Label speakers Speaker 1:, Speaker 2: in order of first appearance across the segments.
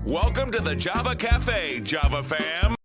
Speaker 1: Welcome to the Java Cafe, Java fam.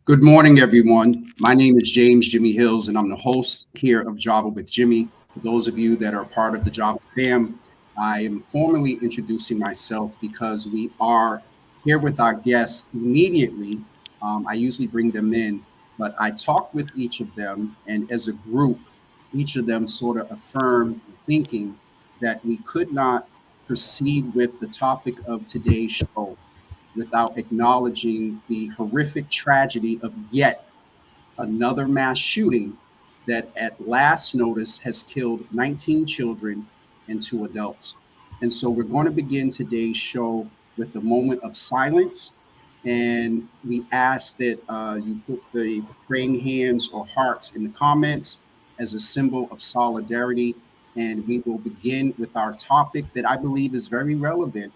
Speaker 2: Good morning, everyone. My name is James Jimmy Hills, and I'm the host here of Java with Jimmy. For those of you that are part of the Java fam, I am formally introducing myself because we are here with our guests immediately. I usually bring them in, but I talk with each of them, and as a group, each of them sort of affirmed thinking that we could not proceed with the topic of today's show without acknowledging the horrific tragedy of yet another mass shooting that at last notice has killed 19 children and 2 adults. And so we're going to begin today's show with the moment of silence. And we ask that you put the praying hands or hearts in the comments as a symbol of solidarity. And we will begin with our topic that I believe is very relevant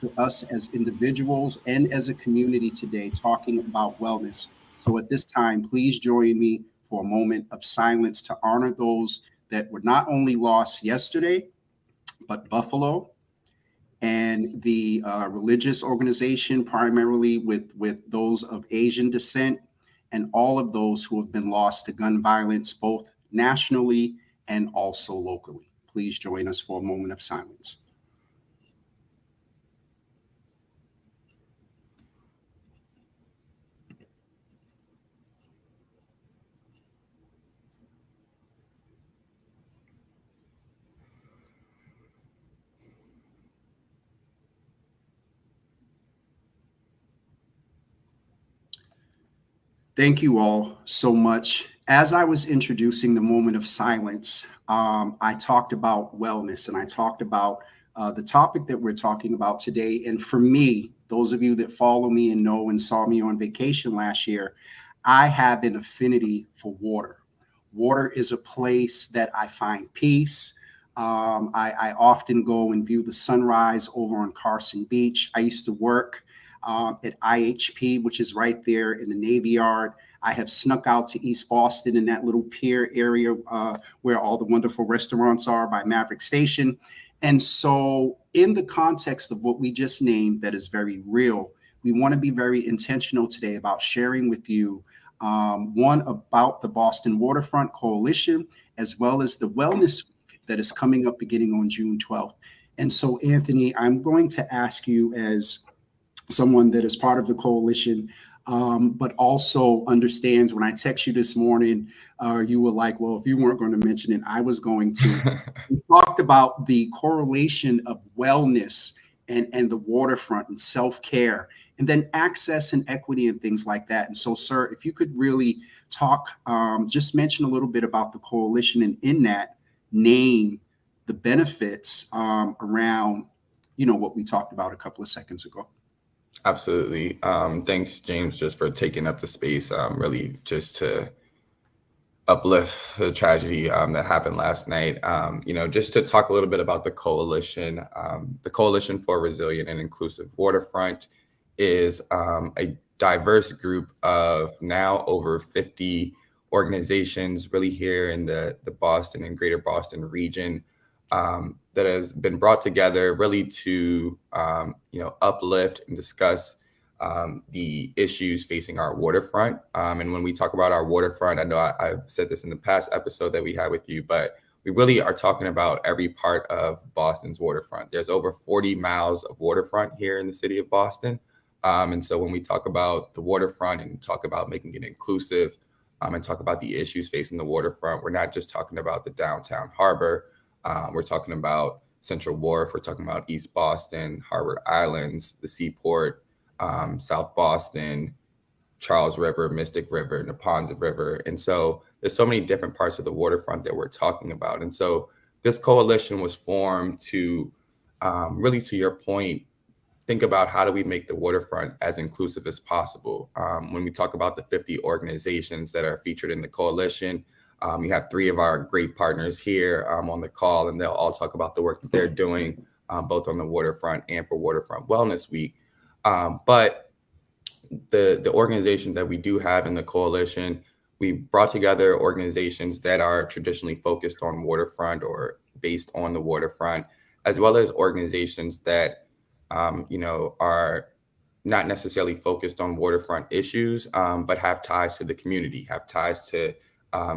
Speaker 2: to us as individuals and as a community today, talking about wellness. So at this time, please join me for a moment of silence to honor those that were not only lost yesterday, but Buffalo and the religious organization, primarily with those of Asian descent, and all of those who have been lost to gun violence, both nationally and also locally. Please join us for a moment of silence. Thank you all so much. As I was introducing the moment of silence, I talked about wellness and I talked about the topic that we're talking about today. And for me, those of you that follow me and know and saw me on vacation last year, I have an affinity for water. Water is a place that I find peace. I often go and view the sunrise over on Carson Beach. I used to work at IHP, which is right there in the Navy Yard. I have snuck out to East Boston in that little pier area where all the wonderful restaurants are by Maverick Station. And so in the context of what we just named, that is very real, we want to be very intentional today about sharing with you one about the Boston Waterfront Coalition, as well as the Wellness Week that is coming up beginning on June 12th. And so, Anthony, I'm going to ask you, as someone that is part of the coalition, but also understands when I text you this morning, you were like, well, if you weren't going to mention it, I was going to. We talked about the correlation of wellness and the waterfront and self-care, and then access and equity and things like that. And so, sir, if you could really talk, just mention a little bit about the coalition, and in that, name the benefits around, what we talked about a couple of seconds ago.
Speaker 3: Absolutely. Thanks, James, just for taking up the space, really just to uplift the tragedy that happened last night. Just to talk a little bit about the coalition. The Coalition for Resilient and Inclusive Waterfront is a diverse group of now over 50 organizations really here in the Boston and greater Boston region that has been brought together really to, uplift and discuss the issues facing our waterfront. And when we talk about our waterfront, I know I've said this in the past episode that we had with you, but we really are talking about every part of Boston's waterfront. There's over 40 miles of waterfront here in the city of Boston. And so when we talk about the waterfront and talk about making it inclusive and talk about the issues facing the waterfront, we're not just talking about the downtown harbor. We're talking about Central Wharf. We're talking about East Boston, Harvard Islands, the Seaport, South Boston, Charles River, Mystic River, Neponset River. And so there's so many different parts of the waterfront that we're talking about. And so this coalition was formed to really, to your point, think about how do we make the waterfront as inclusive as possible. When we talk about the 50 organizations that are featured in the coalition, we have 3 of our great partners here on the call, and they'll all talk about the work that they're doing both on the waterfront and for Waterfront Wellness Week. But the organization that we do have in the coalition, we brought together organizations that are traditionally focused on waterfront or based on the waterfront, as well as organizations that are not necessarily focused on waterfront issues, but have ties to the community, have ties to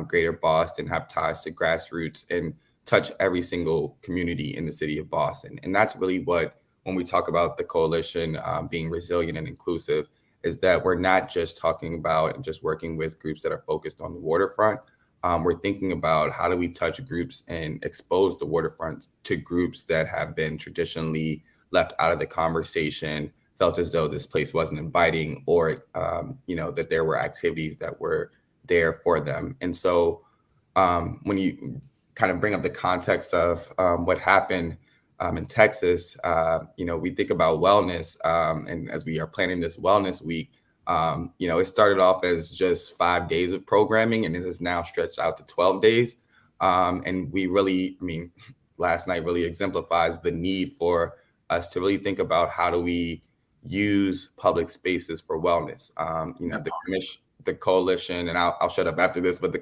Speaker 3: Greater Boston, have ties to grassroots, and touch every single community in the city of Boston. And that's really what, when we talk about the coalition being resilient and inclusive, is that we're not just talking about and just working with groups that are focused on the waterfront. We're thinking about how do we touch groups and expose the waterfront to groups that have been traditionally left out of the conversation, felt as though this place wasn't inviting, or that there were activities that were there for them. And so when you kind of bring up the context of what happened in Texas, we think about wellness, and as we are planning this wellness week, it started off as just 5 days of programming, and it has now stretched out to 12 days. And we really, last night really exemplifies the need for us to really think about how do we use public spaces for wellness. The coalition, and I'll shut up after this, but the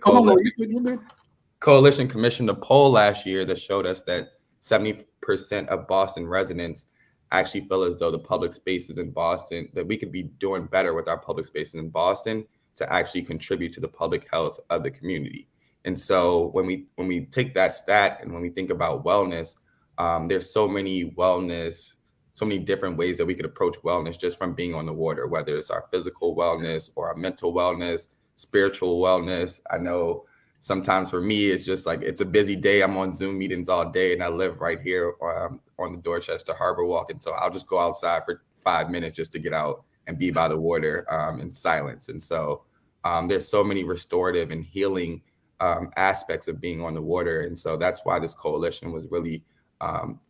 Speaker 3: coalition commissioned a poll last year that showed us that 70% of Boston residents actually feel as though the public spaces in Boston, that we could be doing better with our public spaces in Boston to actually contribute to the public health of the community. And so when we take that stat and when we think about wellness, there's so many different ways that we could approach wellness just from being on the water, whether it's our physical wellness or our mental wellness, spiritual wellness. I know sometimes for me, it's just like, it's a busy day. I'm on Zoom meetings all day, and I live right here on the Dorchester Harbor Walk. And so I'll just go outside for 5 minutes just to get out and be by the water in silence. And so there's so many restorative and healing aspects of being on the water. And so that's why this coalition was really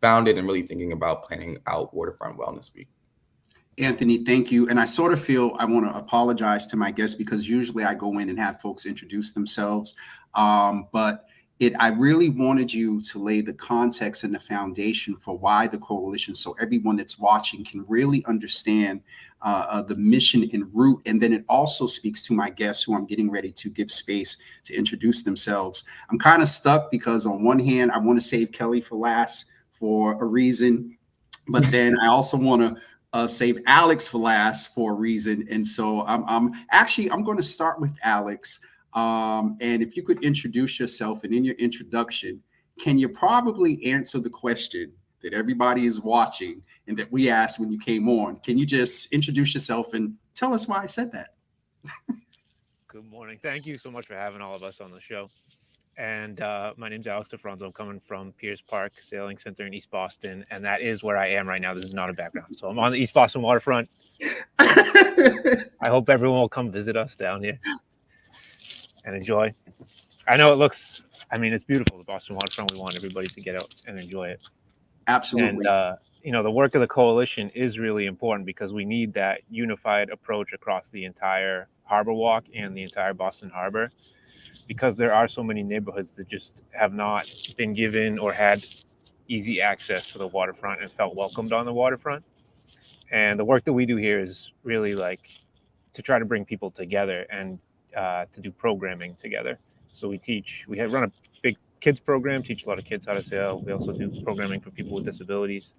Speaker 3: founded and really thinking about planning out Waterfront Wellness Week.
Speaker 2: Anthony, thank you. And I sort of feel I want to apologize to my guests, because usually I go in and have folks introduce themselves. But I really wanted you to lay the context and the foundation for why the coalition, so everyone that's watching can really understand the mission and root. And then it also speaks to my guests, who I'm getting ready to give space to introduce themselves. I'm kind of stuck because on one hand, I want to save Kelly for last for a reason, but then I also want to save Alex for last for a reason. And so I'm going to start with Alex. And if you could introduce yourself, and in your introduction, can you probably answer the question that everybody is watching and that we asked when you came on? Can you just introduce yourself and tell us why I said that?
Speaker 4: Good morning. Thank you so much for having all of us on the show. And my name's Alex DeFronzo. I'm coming from Pierce Park Sailing Center in East Boston, and that is where I am right now. This is not a background. So I'm on the East Boston waterfront. I hope everyone will come visit us down here and enjoy. I know it's beautiful, the Boston waterfront. We want everybody to get out and enjoy it.
Speaker 2: Absolutely.
Speaker 4: And the work of the coalition is really important, because we need that unified approach across the entire Harbor Walk and the entire Boston Harbor, because there are so many neighborhoods that just have not been given or had easy access to the waterfront and felt welcomed on the waterfront. And the work that we do here is really to try to bring people together and to do programming together. So we run a big kids program, teach a lot of kids how to sail. We also do programming for people with disabilities,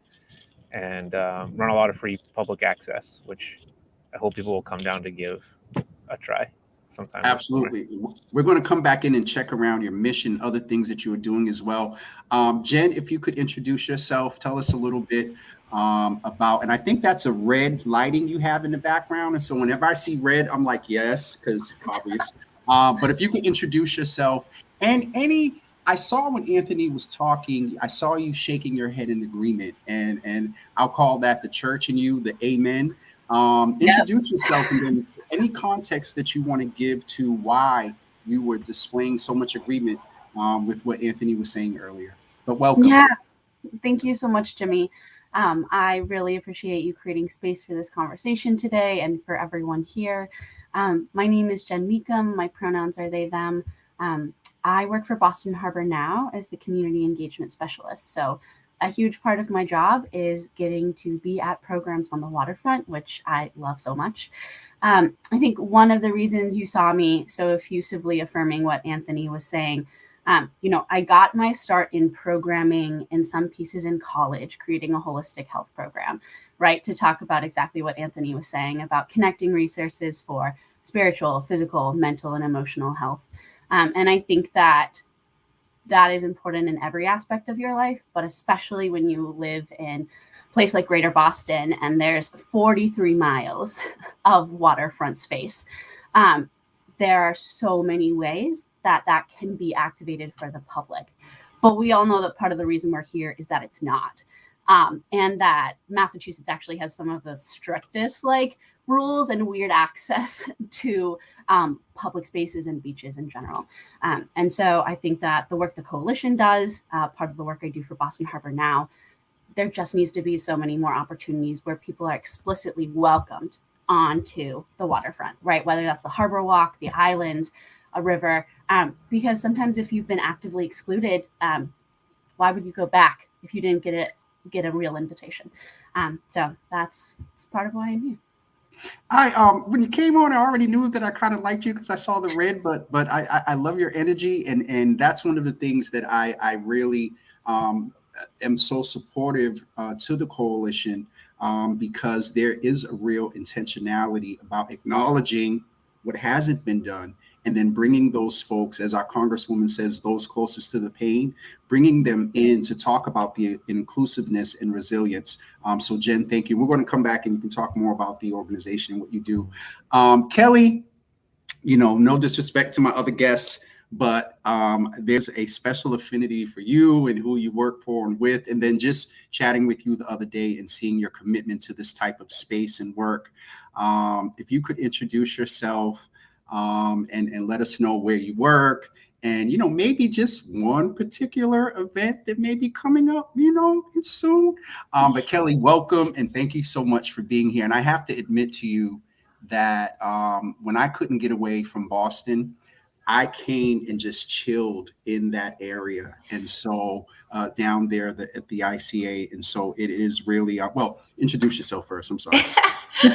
Speaker 4: and run a lot of free public access, which I hope people will come down to give a try sometime.
Speaker 2: Absolutely. We're going to come back in and check around your mission, other things that you are doing as well. Jen, if you could introduce yourself, tell us a little bit about, and I think that's a red lighting you have in the background. And so whenever I see red, I'm like, yes, because obvious. But if you could introduce yourself and any I saw when Anthony was talking, I saw you shaking your head in agreement, and I'll call that the church in you, the amen.
Speaker 5: Yep.
Speaker 2: Introduce yourself, and then any context that you want to give to why you were displaying so much agreement with what Anthony was saying earlier. But welcome.
Speaker 5: Yeah. Thank you so much, Jimmy. I really appreciate you creating space for this conversation today and for everyone here. My name is Jen Meekum. My pronouns are they, them. I work for Boston Harbor now as the community engagement specialist. So a huge part of my job is getting to be at programs on the waterfront, which I love so much. I think one of the reasons you saw me so effusively affirming what Anthony was saying, I got my start in programming in some pieces in college, creating a holistic health program, right? To talk about exactly what Anthony was saying about connecting resources for spiritual, physical, mental, and emotional health. And I think that is important in every aspect of your life, but especially when you live in a place like Greater Boston and there's 43 miles of waterfront space. There are so many ways that can be activated for the public. But we all know that part of the reason we're here is that it's not. And that Massachusetts actually has some of the strictest rules and weird access to public spaces and beaches in general. And so I think that the work the coalition does, part of the work I do for Boston Harbor now, there just needs to be so many more opportunities where people are explicitly welcomed onto the waterfront, right? Whether that's the harbor walk, the islands, a river, because sometimes if you've been actively excluded, why would you go back if you didn't get a real invitation? So that's part of why I'm here.
Speaker 2: When you came on, I already knew that I kind of liked you because I saw the red, but I love your energy, and that's one of the things that I really am so supportive to the coalition, because there is a real intentionality about acknowledging what hasn't been done, and then bringing those folks, as our Congresswoman says, those closest to the pain, bringing them in to talk about the inclusiveness and resilience. So Jen, thank you. We're going to come back and you can talk more about the organization and what you do. Kelly, no disrespect to my other guests, but there's a special affinity for you and who you work for and with, and then just chatting with you the other day and seeing your commitment to this type of space and work. If you could introduce yourself, and let us know where you work, and maybe just one particular event that may be coming up soon. But Kelly, welcome, and thank you so much for being here. And I have to admit to you that when I couldn't get away from Boston, I came and just chilled in that area, and so down there at the ICA, and so it is really well. Introduce yourself first. I'm sorry.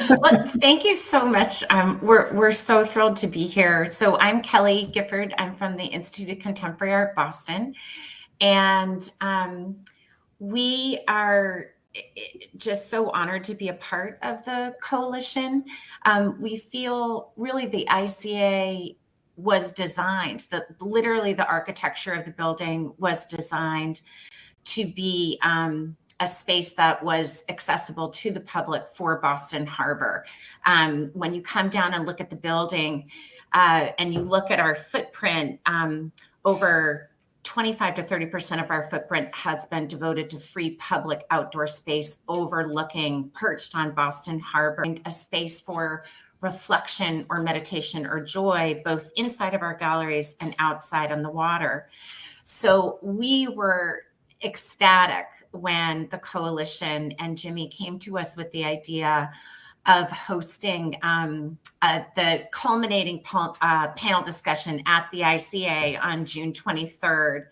Speaker 6: Well, thank you so much. We're so thrilled to be here. So I'm Kelly Gifford. I'm from the Institute of Contemporary Art, Boston. And we are just so honored to be a part of the coalition. We feel really the ICA was designed, literally the architecture of the building was designed to be a space that was accessible to the public for Boston Harbor. When you come down and look at the building and you look at our footprint, over 25 to 30% of our footprint has been devoted to free public outdoor space overlooking, perched on Boston Harbor, and a space for reflection or meditation or joy, both inside of our galleries and outside on the water. So we were ecstatic when the coalition and Jimmy came to us with the idea of hosting the culminating panel discussion at the ICA on June 23rd.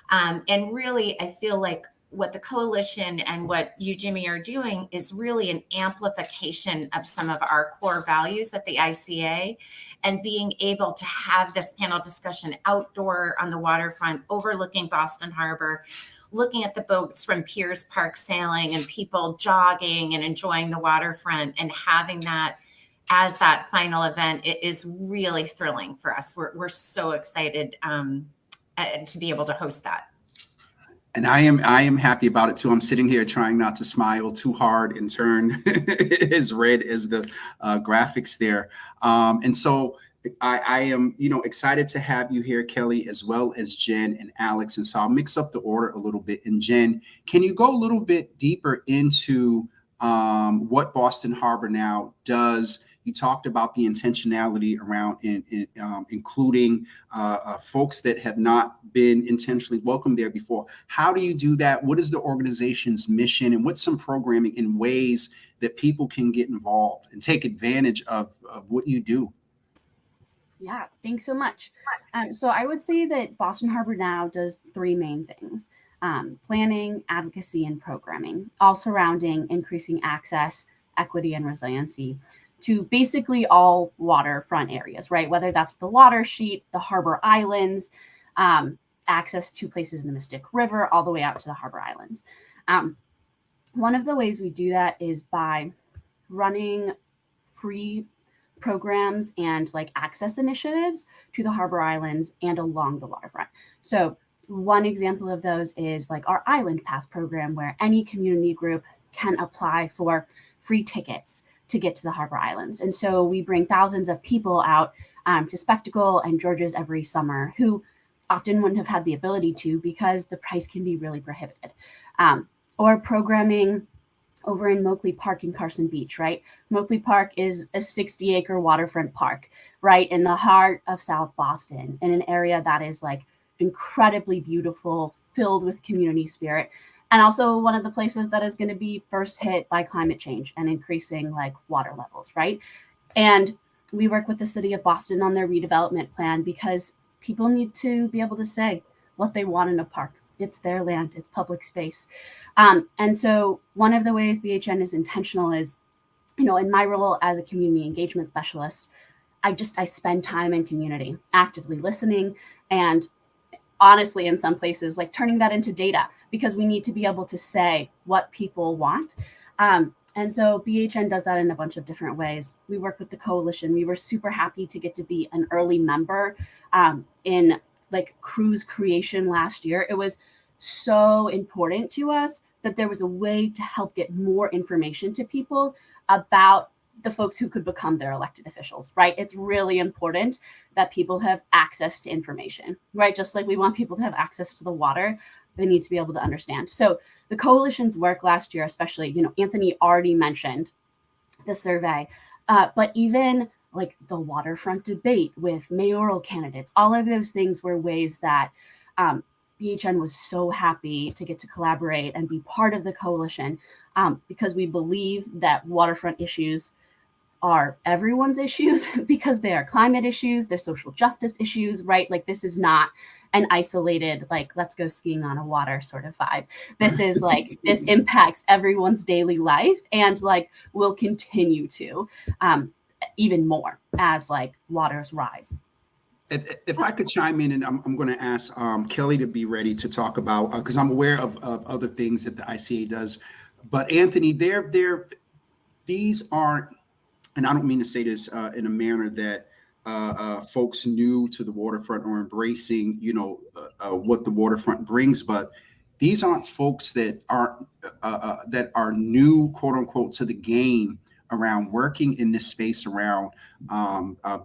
Speaker 6: And really, I feel like what the coalition and what you, Jimmy, are doing is really an amplification of some of our core values at the ICA, and being able to have this panel discussion outdoor on the waterfront overlooking Boston Harbor, looking at the boats from Piers Park sailing and people jogging and enjoying the waterfront, and having that as that final event, it is really thrilling for us. We're so excited to be able to host that.
Speaker 2: And I am happy about it too. I'm sitting here trying not to smile too hard and turn as red as the graphics there. And so I am, excited to have you here, Kelly, as well as Jen and Alex. And so I'll mix up the order a little bit. And Jen, can you go a little bit deeper into what Boston Harbor Now does? You talked about the intentionality around including folks that have not been intentionally welcomed there before. How do you do that? What is the organization's mission? And what's some programming in ways that people can get involved and take advantage of what you do?
Speaker 5: Yeah, thanks so much. So I would say that Boston Harbor Now does three main things: planning, advocacy, and programming, all surrounding increasing access, equity, and resiliency to basically all waterfront areas, right? Whether that's the water sheet, the harbor islands, access to places in the Mystic River, all the way out to the harbor islands. One of the ways we do that is by running free programs and like access initiatives to the harbor islands and along the waterfront. So one example of those is like our Island Pass program, where any community group can apply for free tickets to get to the harbor islands. And so we bring thousands of people out to Spectacle and George's every summer who often wouldn't have had the ability to because the price can be really prohibited. Or programming over in Moakley Park in Carson Beach, right? Moakley Park is a 60-acre waterfront park, right in the heart of South Boston, in an area that is like incredibly beautiful, filled with community spirit, and also one of the places that is going to be first hit by climate change and increasing like water levels, right? And we work with the city of Boston on their redevelopment plan because people need to be able to say what they want in a park. It's their land, it's public space. And so one of the ways BHN is intentional is, in my role as a community engagement specialist, I spend time in community, actively listening, and honestly, in some places, like turning that into data, because we need to be able to say what people want. And so BHN does that in a bunch of different ways. We work with the coalition. We were super happy to get to be an early member in like cruise creation last year. It was so important to us that there was a way to help get more information to people about the folks who could become their elected officials, right? It's really important that people have access to information, right? Just like we want people to have access to the water, they need to be able to understand. So the coalition's work last year, especially, Anthony already mentioned the survey, but even like the waterfront debate with mayoral candidates, all of those things were ways that BHN was so happy to get to collaborate and be part of the coalition because we believe that waterfront issues are everyone's issues because they are climate issues, they're social justice issues, right? Like this is not an isolated, like, let's go skiing on a water sort of vibe. This is like, this impacts everyone's daily life and like will continue to even more as like waters rise.
Speaker 2: If I could chime in, and I'm going to ask Kelly to be ready to talk about, because I'm aware of other things that the ICA does. But Anthony, these aren't, and I don't mean to say this in a manner that folks new to the waterfront or embracing, what the waterfront brings, but these aren't folks that are new, quote unquote, to the game around working in this space around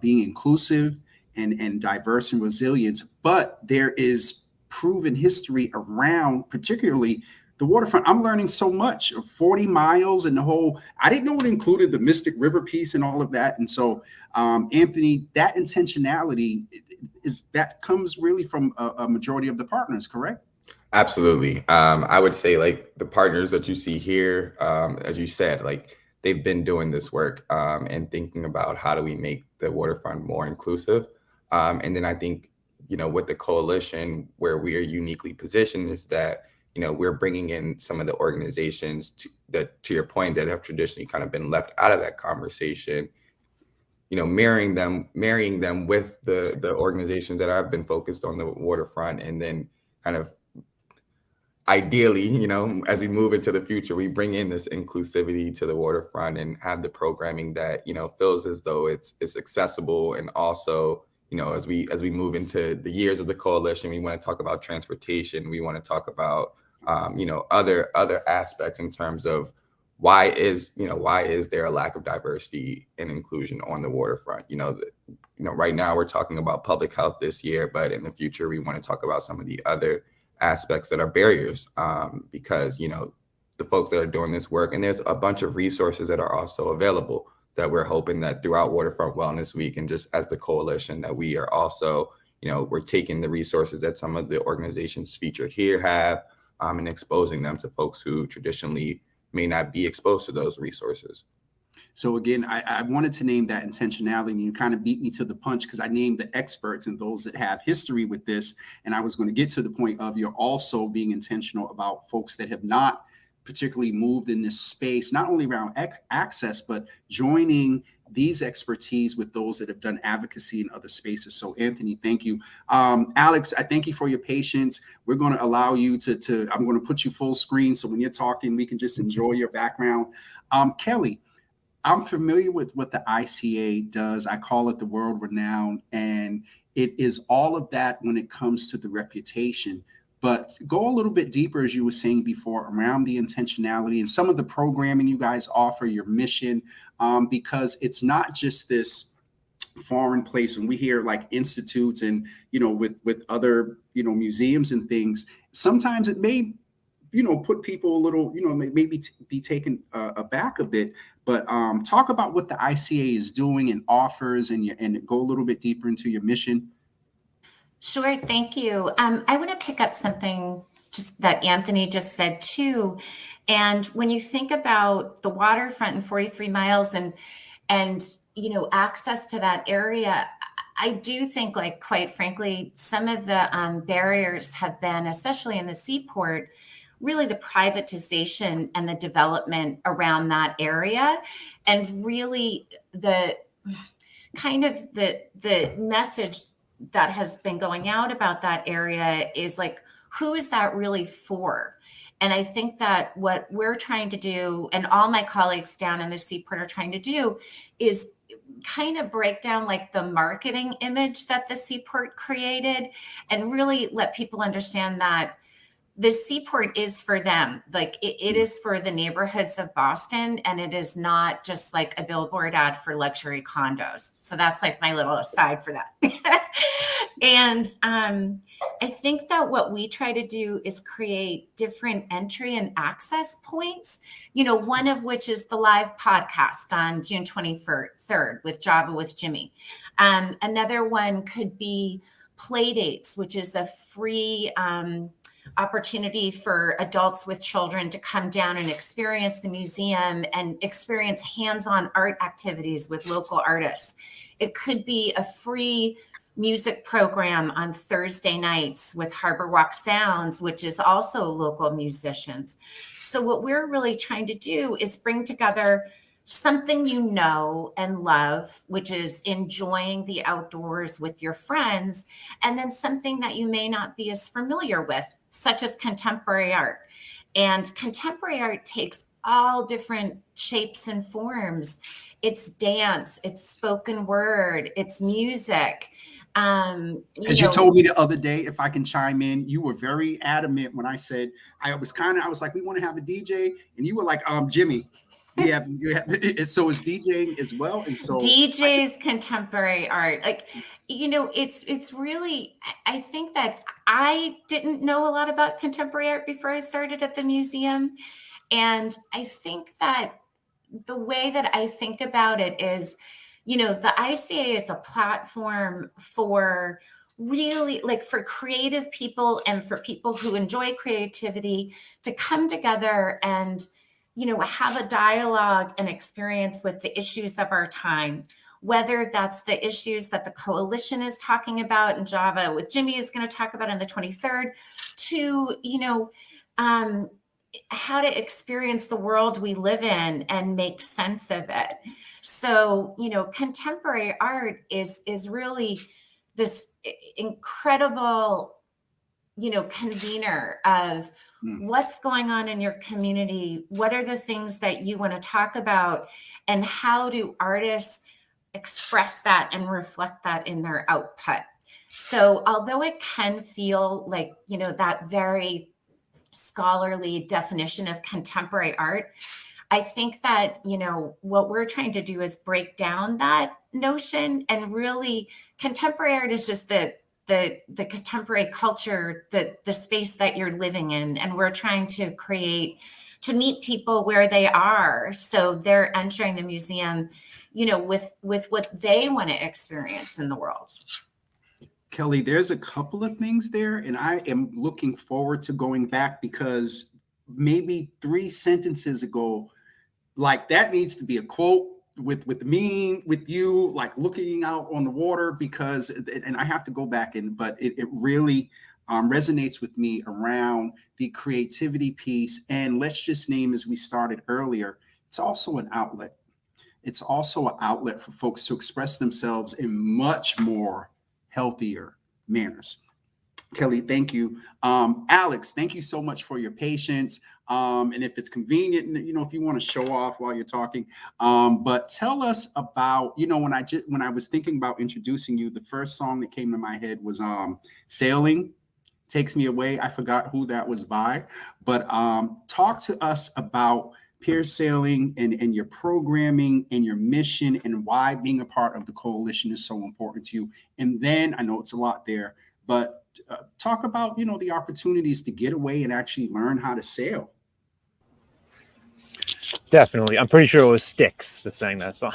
Speaker 2: being inclusive and diverse and resilient. But there is proven history around, particularly the waterfront. I'm learning so much of 40 miles and the whole, I didn't know it included the Mystic River piece and all of that. And so, Anthony, that intentionality that comes really from a majority of the partners, correct?
Speaker 3: Absolutely. I would say like the partners that you see here, as you said, like they've been doing this work and thinking about how do we make the waterfront more inclusive. And then I think, with the coalition, where we are uniquely positioned is that, we're bringing in some of the organizations to your point, that have traditionally kind of been left out of that conversation, marrying them with the organizations that have been focused on the waterfront. And then kind of ideally, as we move into the future, we bring in this inclusivity to the waterfront and have the programming that, feels as though it's accessible. And also, as we move into the years of the coalition, we want to talk about transportation. We want to talk about other aspects in terms of why is there a lack of diversity and inclusion on the waterfront? right now we're talking about public health this year, but in the future, we want to talk about some of the other aspects that are barriers, because, the folks that are doing this work, and there's a bunch of resources that are also available that we're hoping that throughout Waterfront Wellness Week and just as the coalition that we are also, we're taking the resources that some of the organizations featured here have, and exposing them to folks who traditionally may not be exposed to those resources.
Speaker 2: So again, I wanted to name that intentionality, and you kind of beat me to the punch because I named the experts and those that have history with this. And I was going to get to the point of you're also being intentional about folks that have not particularly moved in this space, not only around access, but joining these expertise with those that have done advocacy in other spaces. So Anthony, thank you. Alex, I thank you for your patience. We're going to allow you to I'm going to put you full screen. So when you're talking, we can just enjoy your background. Kelly, I'm familiar with what the ICA does. I call it the world renowned, and it is all of that when it comes to the reputation. But go a little bit deeper, as you were saying before, around the intentionality and some of the programming you guys offer, your mission, because it's not just this foreign place. When we hear like institutes and, with other, museums and things, sometimes it may, put people a little, maybe be taken aback a bit. But talk about what the ICA is doing and offers, and go a little bit deeper into your mission.
Speaker 6: Sure, thank you. I want to pick up something just that Anthony just said too. And when you think about the waterfront and 43 miles and access to that area, I do think, like, quite frankly, some of the barriers have been, especially in the seaport, really the privatization and the development around that area, and really the kind of the message that has been going out about that area is like, who is that really for? And I think that what we're trying to do, and all my colleagues down in the seaport are trying to do, is kind of break down like the marketing image that the seaport created, and really let people understand that the seaport is for them. Like it is for the neighborhoods of Boston, and it is not just like a billboard ad for luxury condos. So that's like my little aside for that. And I think that what we try to do is create different entry and access points, one of which is the live podcast on June 23rd with Java with Jimmy. Another one could be Playdates, which is a free opportunity for adults with children to come down and experience the museum and experience hands-on art activities with local artists. It could be a free music program on Thursday nights with Harbor Walk Sounds, which is also local musicians. So what we're really trying to do is bring together something you know and love, which is enjoying the outdoors with your friends, and then something that you may not be as familiar with, such as contemporary art. And contemporary art takes all different shapes and forms. It's dance, it's spoken word, it's music.
Speaker 2: You told me the other day, if I can chime in, you were very adamant when I said, I was like, we want to have a DJ. And you were like, Jimmy, so is DJing as well. And so
Speaker 6: DJ's contemporary art, like, it's really, I think that I didn't know a lot about contemporary art before I started at the museum. And I think that the way that I think about it is, the ICA is a platform for really, like, for creative people and for people who enjoy creativity to come together and, have a dialogue and experience with the issues of our time, whether that's the issues that the coalition is talking about and Java with Jimmy is going to talk about on the 23rd, to, how to experience the world we live in and make sense of it. So, contemporary art is really this incredible, convener of what's going on in your community, what are the things that you want to talk about, and how do artists express that and reflect that in their output. So although it can feel like, that very scholarly definition of contemporary art, I think that, you know, what we're trying to do is break down that notion, and really contemporary art is just the contemporary culture, the space that you're living in. And we're trying to create, to meet people where they are. So they're entering the museum, you know, with what they want to experience in the world.
Speaker 2: Kelly, there's a couple of things there, and I am looking forward to going back, because maybe 3 sentences ago, like, that needs to be a quote with me, with you, like looking out on the water, because, and I have to go back but it really resonates with me around the creativity piece. And let's just name, as we started earlier, it's also an outlet. It's also an outlet for folks to express themselves in much more healthier manners. Kelly, thank you. Alex, thank you so much for your patience. And if it's convenient, you know, if you want to show off while you're talking, but tell us about, you know, when I was thinking about introducing you, the first song that came to my head was Sailing Takes Me Away. I forgot who that was by, but talk to us about Pier Sailing and your programming and your mission, and why being a part of the coalition is so important to you. And then, I know it's a lot there, but talk about, you know, the opportunities to get away and actually learn how to sail.
Speaker 4: Definitely. I'm pretty sure it was Styx that sang that song.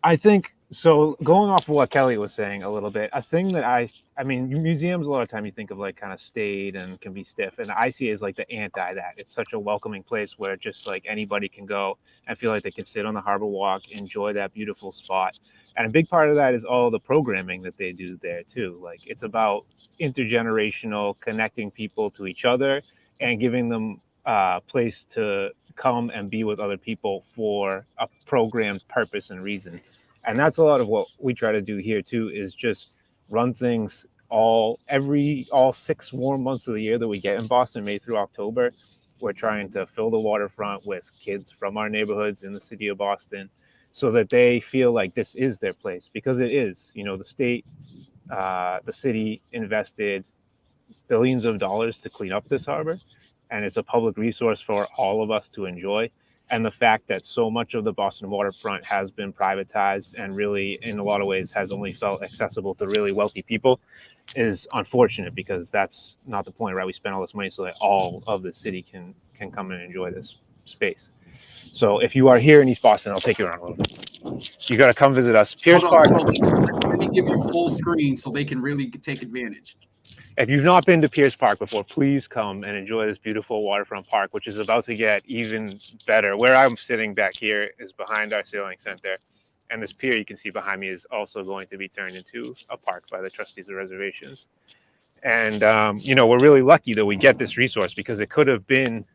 Speaker 4: I think, so going off of what Kelly was saying a little bit, a thing that I mean, museums, a lot of time you think of like kind of staid and can be stiff, and I see it as like the anti that. It's such a welcoming place where just like anybody can go and feel like they can sit on the harbor walk, enjoy that beautiful spot. And a big part of that is all the programming that they do there too. Like, it's about intergenerational, connecting people to each other and giving them a place to come and be with other people for a programmed purpose and reason. And that's a lot of what we try to do here too, is just run things all 6 warm months of the year that we get in Boston, May through October. We're trying to fill the waterfront with kids from our neighborhoods in the city of Boston, so that they feel like this is their place, because it is. You know, the state, the city invested billions of dollars to clean up this harbor, and it's a public resource for all of us to enjoy. And the fact that so much of the Boston waterfront has been privatized and really, in a lot of ways, has only felt accessible to really wealthy people is unfortunate, because that's not the point, right? We spend all this money so that all of the city can come and enjoy this space. So if you are here in East Boston, I'll take you around a little bit. You got to come visit us. Pierce Park.
Speaker 2: Let me give you full screen so they can really take advantage.
Speaker 4: If you've not been to Pierce Park before, please come and enjoy this beautiful waterfront park, which is about to get even better. Where I'm sitting back here is behind our sailing center. And this pier you can see behind me is also going to be turned into a park by the trustees of reservations. And, you know, we're really lucky that we get this resource, because it could have been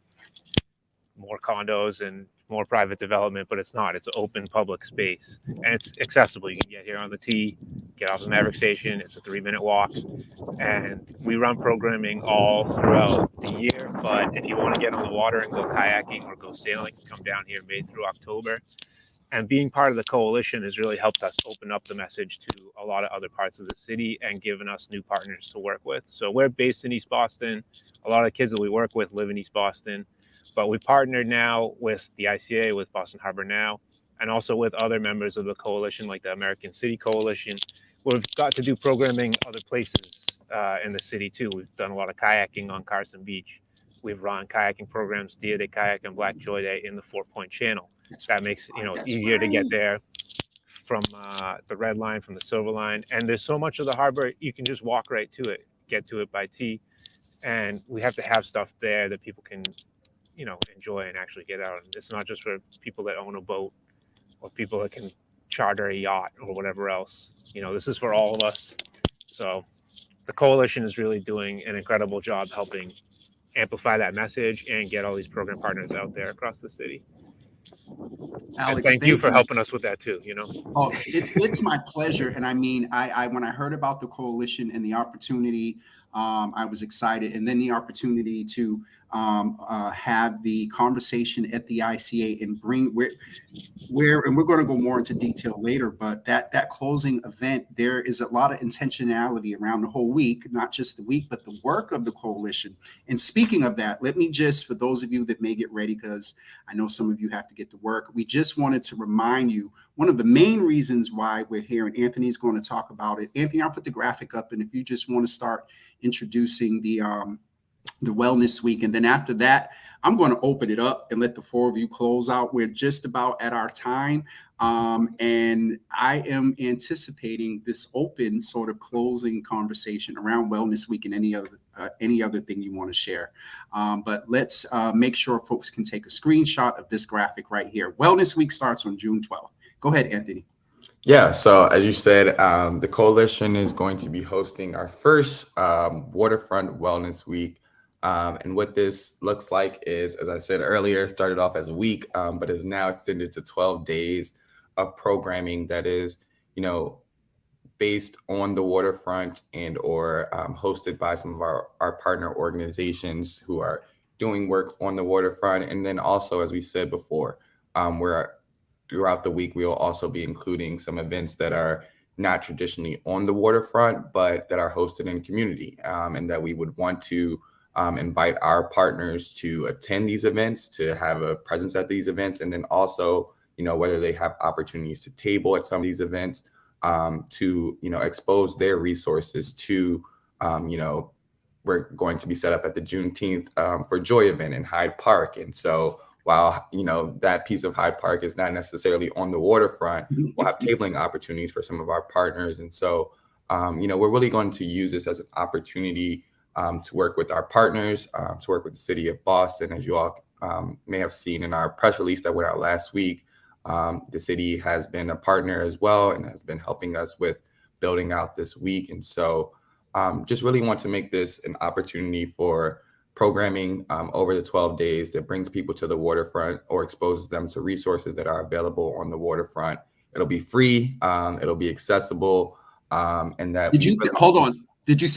Speaker 4: more condos and more private development, but it's not. It's an open public space, and it's accessible. You can get here on the T, get off the Maverick Station. It's a 3-minute walk, and we run programming all throughout the year. But if you want to get on the water and go kayaking or go sailing, come down here May through October. And being part of the coalition has really helped us open up the message to a lot of other parts of the city and given us new partners to work with. So we're based in East Boston. A lot of kids that we work with live in East Boston. But we partnered now with the ICA, with Boston Harbor Now, and also with other members of the coalition, like the American City Coalition. We've got to do programming other places in the city too. We've done a lot of kayaking on Carson Beach. We've run kayaking programs, Dia de Kayak and Black Joy Day in the 4 Point Channel. That makes, you know, it's easier to get there from the Red Line, from the Silver Line. And there's so much of the harbor, you can just walk right to it, get to it by T. And we have to have stuff there that people can, you know, enjoy and actually get out. And it's not just for people that own a boat or people that can charter a yacht or whatever else. You know, this is for all of us. So the coalition is really doing an incredible job helping amplify that message and get all these program partners out there across the city. Alex, thank you for helping us with that too, you know.
Speaker 2: Oh, it's my pleasure. And I mean, I when I heard about the coalition and the opportunity I was excited. And then the opportunity to have the conversation at the ICA and bring where and we're going to go more into detail later, but that closing event, there is a lot of intentionality around the whole week, not just the week, but the work of the coalition. And speaking of that, let me just, for those of you that may get ready, because I know some of you have to get to work, we just wanted to remind you, one of the main reasons why we're here, and Anthony's going to talk about it. Anthony, I'll put the graphic up, and if you just want to start introducing the Wellness Week, and then after that, I'm going to open it up and let the four of you close out. We're just about at our time. And I am anticipating this open sort of closing conversation around Wellness Week and any other thing you want to share. But let's make sure folks can take a screenshot of this graphic right here. Wellness Week starts on June 12th. Go ahead, Anthony.
Speaker 3: Yeah, so as you said, the coalition is going to be hosting our first Waterfront Wellness Week. And what this looks like is, as I said earlier, started off as a week, but is now extended to 12 days of programming that is, based on the waterfront and or hosted by some of our partner organizations who are doing work on the waterfront. And then also, as we said before, we're throughout the week, we will also be including some events that are not traditionally on the waterfront, but that are hosted in community, and that we would want to invite our partners to attend these events, to have a presence at these events, and then also, whether they have opportunities to table at some of these events, to, expose their resources to, we're going to be set up at the Juneteenth for Joy event in Hyde Park. And so while, that piece of Hyde Park is not necessarily on the waterfront, we'll have tabling opportunities for some of our partners. And so, we're really going to use this as an opportunity to work with our partners, to work with the city of Boston. As you all may have seen in our press release that went out last week, the city has been a partner as well and has been helping us with building out this week. And so just really want to make this an opportunity for programming over the 12 days that brings people to the waterfront or exposes them to resources that are available on the waterfront. It'll be free, it'll be accessible, and that
Speaker 2: hold on. Did you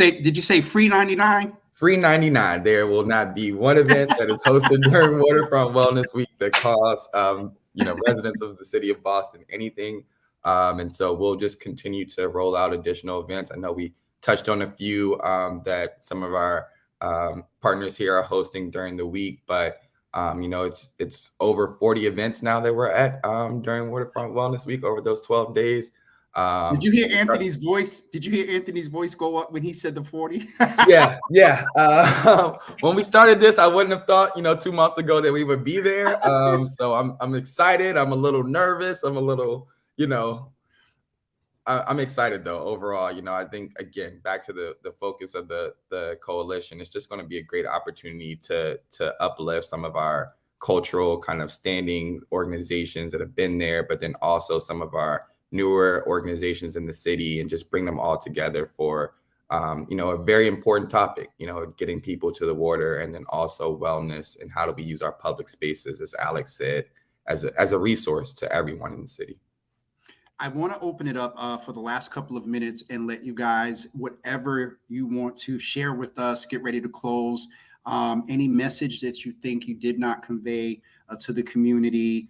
Speaker 2: say free 99?
Speaker 3: Free 99. There will not be one event that is hosted during Waterfront Wellness Week that costs, residents of the city of Boston anything. And so we'll just continue to roll out additional events. I know we touched on a few that some of our partners here are hosting during the week, but it's over 40 events now that we're at during Waterfront Wellness Week over those 12 days.
Speaker 2: Did you hear Anthony's voice? Did you hear Anthony's voice go up when he said the 40?
Speaker 3: Yeah. When we started this, I wouldn't have thought, 2 months ago that we would be there. So I'm excited. I'm a little nervous. I'm a little, I'm excited though. Overall, I think again, back to the focus of the coalition, it's just going to be a great opportunity to uplift some of our cultural kind of standing organizations that have been there, but then also some of our newer organizations in the city and just bring them all together for, a very important topic, getting people to the water, and then also wellness and how do we use our public spaces, as Alex said, as a resource to everyone in the city.
Speaker 2: I want to open it up for the last couple of minutes and let you guys, whatever you want to share with us, get ready to close. Any message that you think you did not convey to the community,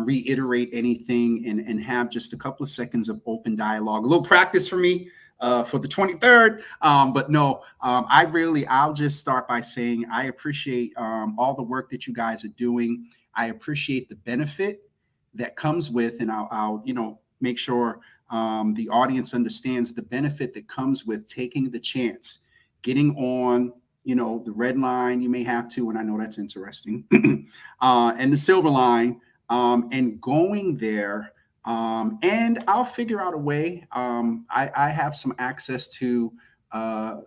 Speaker 2: reiterate anything, and have just a couple of seconds of open dialogue. A little practice for me for the 23rd. But no, I'll just start by saying I appreciate all the work that you guys are doing. I appreciate the benefit that comes with, and I'll make sure the audience understands the benefit that comes with taking the chance, getting on, the red line you may have to, and I know that's interesting, and the silver line, and going there, and I'll figure out a way. I have some access to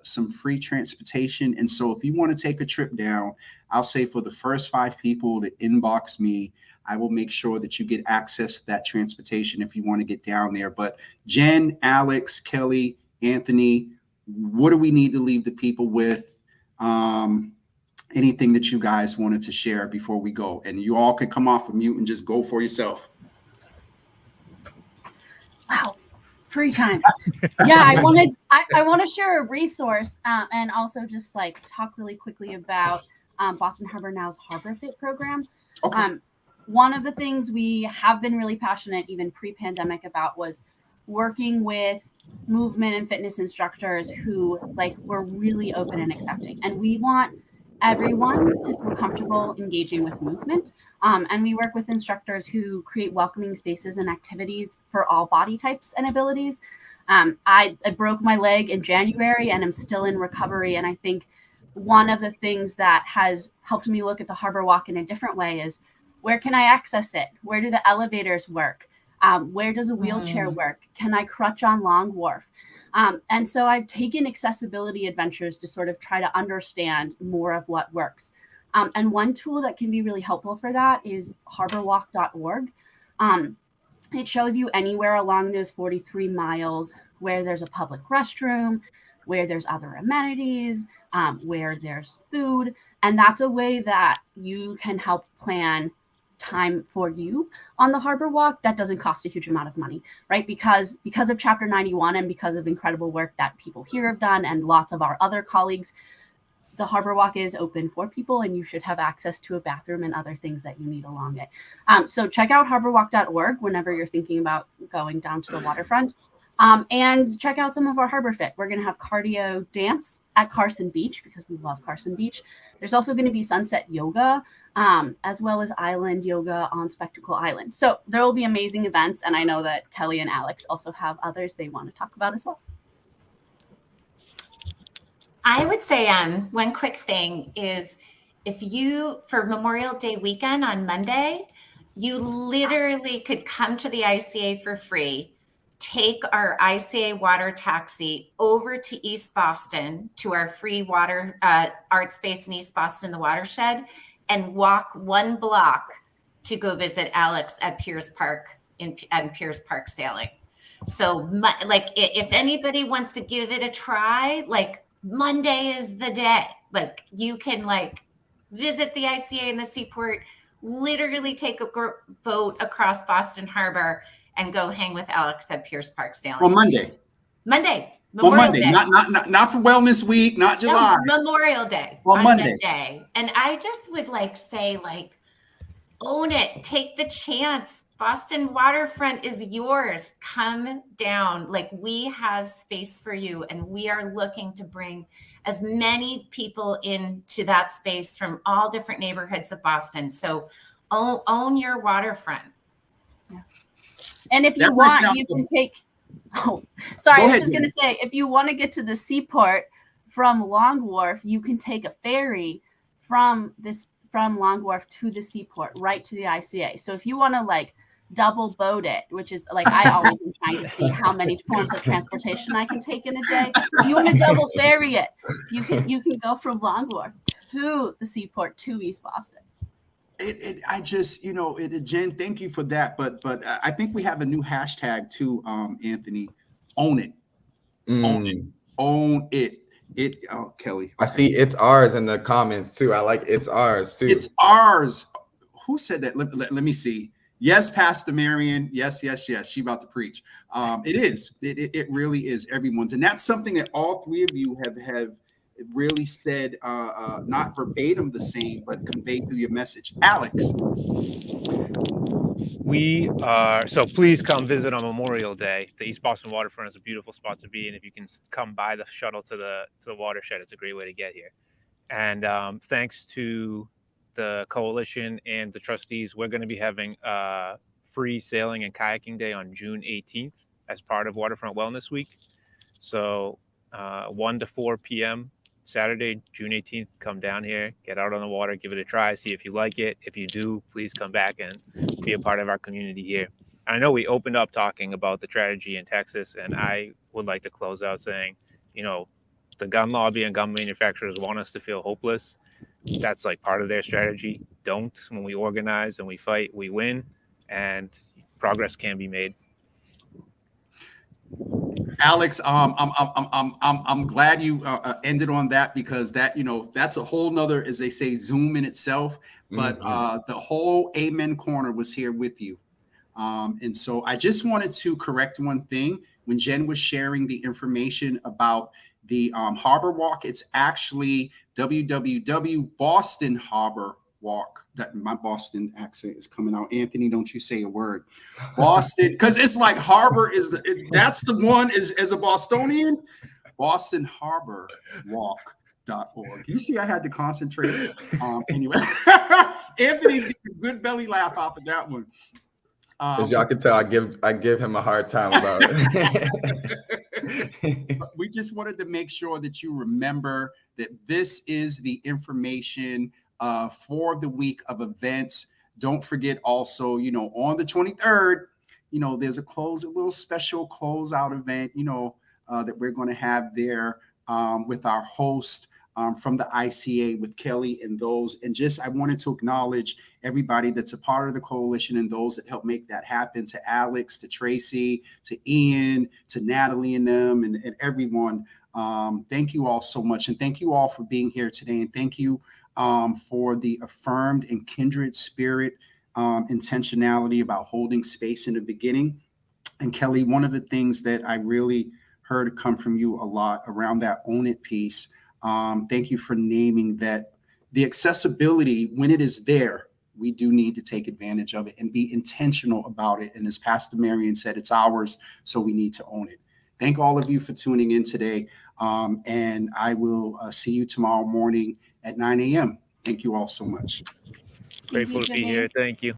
Speaker 2: some free transportation. And so if you want to take a trip down, I'll say for the first 5 people that inbox me, I will make sure that you get access to that transportation if you want to get down there. But Jen, Alex, Kelly, Anthony, what do we need to leave the people with? Anything that you guys wanted to share before we go? And you all could come off of mute and just go for yourself.
Speaker 5: Wow. free time. Yeah, I want to share a resource and also just like talk really quickly about Boston Harbor Now's Harbor Fit program.
Speaker 2: Okay.
Speaker 5: One of the things we have been really passionate, even pre-pandemic, about was working with movement and fitness instructors who like were really open and accepting. And we want everyone to feel comfortable engaging with movement. And we work with instructors who create welcoming spaces and activities for all body types and abilities. I broke my leg in January and I'm still in recovery. And I think one of the things that has helped me look at the Harbor Walk in a different way is, where can I access it? Where do the elevators work? Where does a wheelchair work? Can I crutch on Long Wharf? And so I've taken accessibility adventures to sort of try to understand more of what works. And one tool that can be really helpful for that is harborwalk.org. It shows you anywhere along those 43 miles where there's a public restroom, where there's other amenities, where there's food. And that's a way that you can help plan time for you on the Harbor Walk that doesn't cost a huge amount of money, right? Because of Chapter 91 and because of incredible work that people here have done and lots of our other colleagues, the Harbor Walk is open for people and you should have access to a bathroom and other things that you need along it. So check out harborwalk.org whenever you're thinking about going down to the waterfront. And check out some of our Harbor Fit. We're going to have cardio dance at Carson Beach because we love Carson Beach. There's also going to be sunset yoga, as well as island yoga on Spectacle Island. So there will be amazing events. And I know that Kelly and Alex also have others they want to talk about as well.
Speaker 6: I would say one quick thing is, if you, for Memorial Day weekend on Monday, you literally could come to the ICA for free, take our ICA water taxi over to East Boston to our free water art space in East Boston, the watershed, and walk 1 block to go visit Alex at Pierce Park and Pierce Park Sailing. So like, if anybody wants to give it a try, like Monday is the day. Like, you can like visit the ICA in the Seaport, literally take a boat across Boston Harbor and go hang with Alex at Pierce Park Sailing.
Speaker 2: On Monday.
Speaker 6: Memorial
Speaker 2: Monday,
Speaker 6: Day.
Speaker 2: not for Wellness Week, not July.
Speaker 6: No, Memorial Day.
Speaker 2: On Monday.
Speaker 6: And I just would like say, like, own it. Take the chance. Boston waterfront is yours. Come down. Like, we have space for you, and we are looking to bring as many people into that space from all different neighborhoods of Boston. So own your waterfront.
Speaker 5: Yeah. And if you want, you can take, I was just going to say, if you want to get to the seaport from Long Wharf, you can take a ferry from Long Wharf to the seaport, right to the ICA. So if you want to like double boat it, which is like, I always am trying to see how many forms of transportation I can take in a day. If you want to double ferry it, you can go from Long Wharf to the seaport to East Boston.
Speaker 2: Jen, thank you for that. But I think we have a new hashtag too, Anthony. Own it. Own it. Own it. Kelly.
Speaker 3: I see it's ours in the comments too. I like it's ours too.
Speaker 2: It's ours. Who said that? Let me see. Yes, Pastor Marion. Yes. She about to preach. It is. It really is everyone's. And that's something that all three of you have really said, not verbatim the same, but conveyed through your message. Alex.
Speaker 4: We are, so please come visit on Memorial Day. The East Boston waterfront is a beautiful spot to be, and if you can come by the shuttle to the watershed, it's a great way to get here. And thanks to the coalition and the trustees, we're going to be having a free sailing and kayaking day on June 18th as part of Waterfront Wellness Week. So 1 to 4 p.m. Saturday, June 18th, come down here, get out on the water, give it a try, see if you like it. If you do, please come back and be a part of our community here. I know we opened up talking about the tragedy in Texas, and I would like to close out saying, the gun lobby and gun manufacturers want us to feel hopeless. That's like part of their strategy. Don't. When we organize and we fight, we win, and progress can be made.
Speaker 2: Alex, I'm glad you ended on that, because that, that's a whole nother, as they say, Zoom in itself. But the whole Amen Corner was here with you. And so I just wanted to correct one thing. When Jen was sharing the information about the Harbor Walk, it's actually www Boston Harbor Walk. That my Boston accent is coming out. Anthony, don't you say a word. Boston, because it's like Harbor is that's the one as a Bostonian. Boston Harbor Walk.org. You see, I had to concentrate. Anyway, Anthony's getting a good belly laugh off of that one.
Speaker 3: As y'all can tell, I give him a hard time about it.
Speaker 2: We just wanted to make sure that you remember that this is the information for the week of events. Don't forget also, on the 23rd, there's a little special closeout event, that we're going to have there with our host from the ICA with Kelly and those. And I wanted to acknowledge everybody that's a part of the coalition and those that help make that happen, to Alex, to Tracy, to Ian, to Natalie and them, and everyone. Thank you all so much. And thank you all for being here today. And thank you for the affirmed and kindred spirit intentionality about holding space in the beginning. And Kelly, one of the things that I really heard come from you a lot around that own it piece. Thank you for naming that the accessibility, when it is there, we do need to take advantage of it and be intentional about it. And as Pastor Marion said, it's ours, so we need to own it. Thank all of you for tuning in today. And I will see you tomorrow morning at 9 a.m. Thank you all so much.
Speaker 4: Grateful to be here. Thank you.